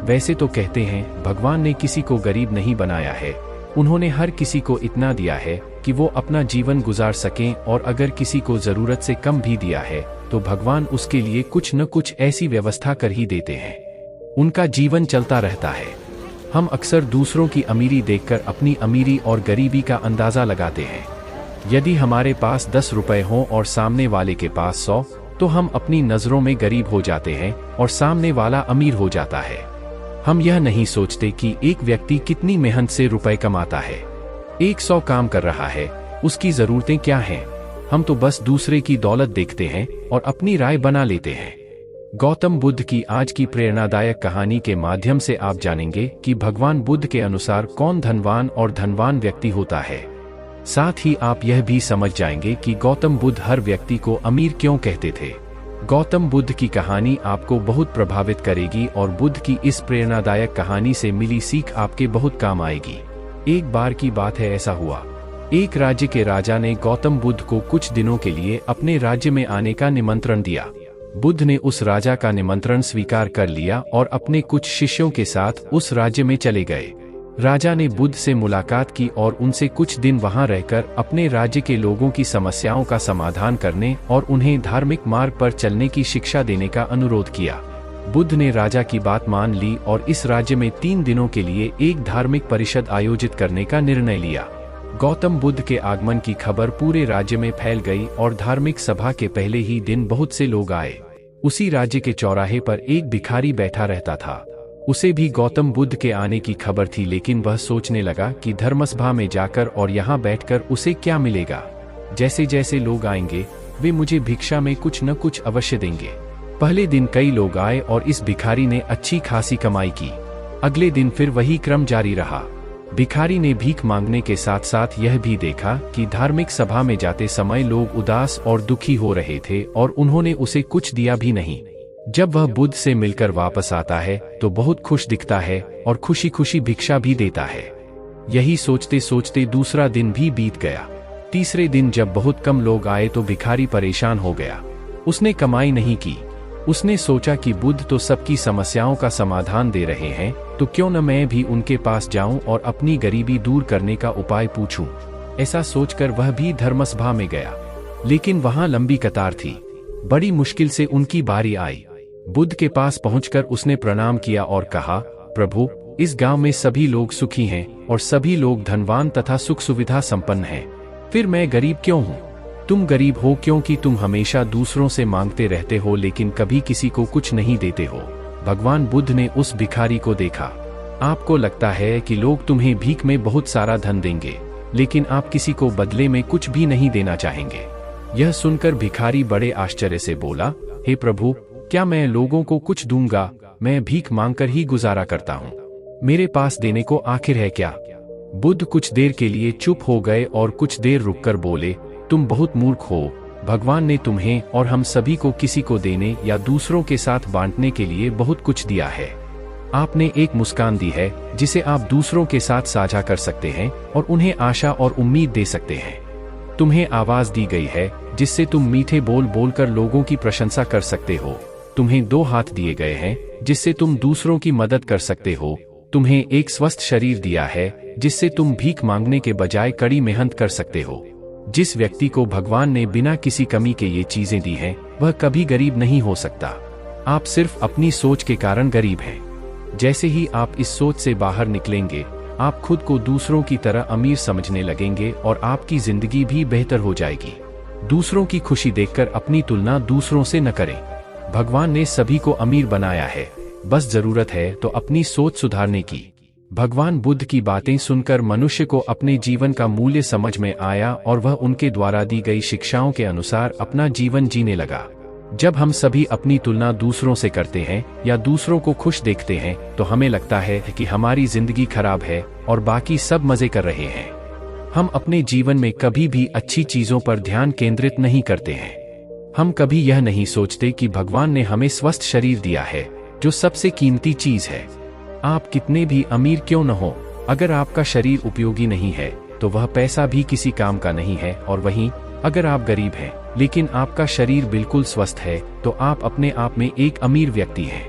वैसे तो कहते हैं भगवान ने किसी को गरीब नहीं बनाया है, उन्होंने हर किसी को इतना दिया है कि वो अपना जीवन गुजार सकें, और अगर किसी को जरूरत से कम भी दिया है तो भगवान उसके लिए कुछ न कुछ ऐसी व्यवस्था कर ही देते हैं, उनका जीवन चलता रहता है। हम अक्सर दूसरों की अमीरी देखकर अपनी अमीरी और गरीबी का अंदाजा लगाते हैं। यदि हमारे पास 10 रुपए हों और सामने वाले के पास 100, तो हम अपनी नजरों में गरीब हो जाते हैं और सामने वाला अमीर हो जाता है। हम यह नहीं सोचते कि एक व्यक्ति कितनी मेहनत से रुपए कमाता है, 100 काम कर रहा है, उसकी जरूरतें क्या हैं। हम तो बस दूसरे की दौलत देखते हैं और अपनी राय बना लेते हैं। गौतम बुद्ध की आज की प्रेरणादायक कहानी के माध्यम से आप जानेंगे कि भगवान बुद्ध के अनुसार कौन धनवान और धनवान व्यक्ति होता है। साथ ही आप यह भी समझ जाएंगे कि गौतम बुद्ध हर व्यक्ति को अमीर क्यों कहते थे। गौतम बुद्ध की कहानी आपको बहुत प्रभावित करेगी और बुद्ध की इस प्रेरणादायक कहानी से मिली सीख आपके बहुत काम आएगी। एक बार की बात है, ऐसा हुआ, एक राज्य के राजा ने गौतम बुद्ध को कुछ दिनों के लिए अपने राज्य में आने का निमंत्रण दिया। बुद्ध ने उस राजा का निमंत्रण स्वीकार कर लिया और अपने कुछ शिष्यों के साथ उस राज्य में चले गए। राजा ने बुद्ध से मुलाकात की और उनसे कुछ दिन वहां रहकर अपने राज्य के लोगों की समस्याओं का समाधान करने और उन्हें धार्मिक मार्ग पर चलने की शिक्षा देने का अनुरोध किया। बुद्ध ने राजा की बात मान ली और इस राज्य में 3 दिनों के लिए एक धार्मिक परिषद आयोजित करने का निर्णय लिया। गौतम बुद्ध के आगमन की खबर पूरे राज्य में फैल गई और धार्मिक सभा के पहले ही दिन बहुत से लोग आए। उसी राज्य के चौराहे पर एक भिखारी बैठा रहता था। उसे भी गौतम बुद्ध के आने की खबर थी, लेकिन वह सोचने लगा कि धर्मसभा में जाकर और यहाँ बैठकर उसे क्या मिलेगा। जैसे जैसे लोग आएंगे वे मुझे भिक्षा में कुछ न कुछ अवश्य देंगे। पहले दिन कई लोग आए और इस भिखारी ने अच्छी खासी कमाई की। अगले दिन फिर वही क्रम जारी रहा। भिखारी ने भीख मांगने के साथ साथ यह भी देखा कि धार्मिक सभा में जाते समय लोग उदास और दुखी हो रहे थे और उन्होंने उसे कुछ दिया भी नहीं। जब वह बुद्ध से मिलकर वापस आता है तो बहुत खुश दिखता है और खुशी खुशी भिक्षा भी देता है। यही सोचते सोचते दूसरा दिन भी बीत गया। तीसरे दिन जब बहुत कम लोग आए तो भिखारी परेशान हो गया। उसने कमाई नहीं की। उसने सोचा कि बुद्ध तो सबकी समस्याओं का समाधान दे रहे हैं, तो क्यों न मैं भी उनके पास जाऊं और अपनी गरीबी दूर करने का उपाय पूछूं। ऐसा सोचकर वह भी धर्मसभा में गया, लेकिन वहां लंबी कतार थी। बड़ी मुश्किल से उनकी बारी आई। बुद्ध के पास पहुंचकर उसने प्रणाम किया और कहा, प्रभु, इस गांव में सभी लोग सुखी हैं और सभी लोग धनवान तथा सुख सुविधा संपन्न हैं, फिर मैं गरीब क्यों हूँ? तुम गरीब हो क्योंकि तुम हमेशा दूसरों से मांगते रहते हो लेकिन कभी किसी को कुछ नहीं देते हो। भगवान बुद्ध ने उस भिखारी को देखा। आपको लगता है कि लोग तुम्हें भीख में बहुत सारा धन देंगे, लेकिन आप किसी को बदले में कुछ भी नहीं देना चाहेंगे। यह सुनकर भिखारी बड़े आश्चर्य से बोला, हे प्रभु, क्या मैं लोगों को कुछ दूंगा? मैं भीख मांगकर ही गुजारा करता हूँ, मेरे पास देने को आखिर है क्या? बुद्ध कुछ देर के लिए चुप हो गए और कुछ देर रुककर बोले, तुम बहुत मूर्ख हो। भगवान ने तुम्हें और हम सभी को किसी को देने या दूसरों के साथ बांटने के लिए बहुत कुछ दिया है। आपने एक मुस्कान दी है जिसे आप दूसरों के साथ साझा कर सकते हैं और उन्हें आशा और उम्मीद दे सकते हैं। तुम्हें आवाज दी गई है जिससे तुम मीठे बोल बोलकर लोगों की प्रशंसा कर सकते हो। तुम्हें 2 हाथ दिए गए हैं जिससे तुम दूसरों की मदद कर सकते हो। तुम्हें एक स्वस्थ शरीर दिया है जिससे तुम भीख मांगने के बजाय कड़ी मेहनत कर सकते हो। जिस व्यक्ति को भगवान ने बिना किसी कमी के ये चीजें दी हैं, वह कभी गरीब नहीं हो सकता। आप सिर्फ अपनी सोच के कारण गरीब हैं। जैसे ही आप इस सोच से बाहर निकलेंगे, आप खुद को दूसरों की तरह अमीर समझने लगेंगे और आपकी जिंदगी भी बेहतर हो जाएगी। दूसरों की खुशी देखकर अपनी तुलना दूसरों से न करें। भगवान ने सभी को अमीर बनाया है, बस जरूरत है तो अपनी सोच सुधारने की। भगवान बुद्ध की बातें सुनकर मनुष्य को अपने जीवन का मूल्य समझ में आया और वह उनके द्वारा दी गई शिक्षाओं के अनुसार अपना जीवन जीने लगा। जब हम सभी अपनी तुलना दूसरों से करते हैं या दूसरों को खुश देखते हैं तो हमें लगता है कि हमारी जिंदगी खराब है और बाकी सब मजे कर रहे हैं। हम अपने जीवन में कभी भी अच्छी चीजों पर ध्यान केंद्रित नहीं करते हैं। हम कभी यह नहीं सोचते कि भगवान ने हमें स्वस्थ शरीर दिया है, जो सबसे कीमती चीज है। आप कितने भी अमीर क्यों न हो, अगर आपका शरीर उपयोगी नहीं है तो वह पैसा भी किसी काम का नहीं है। और वहीं अगर आप गरीब हैं लेकिन आपका शरीर बिल्कुल स्वस्थ है तो आप अपने आप में एक अमीर व्यक्ति हैं।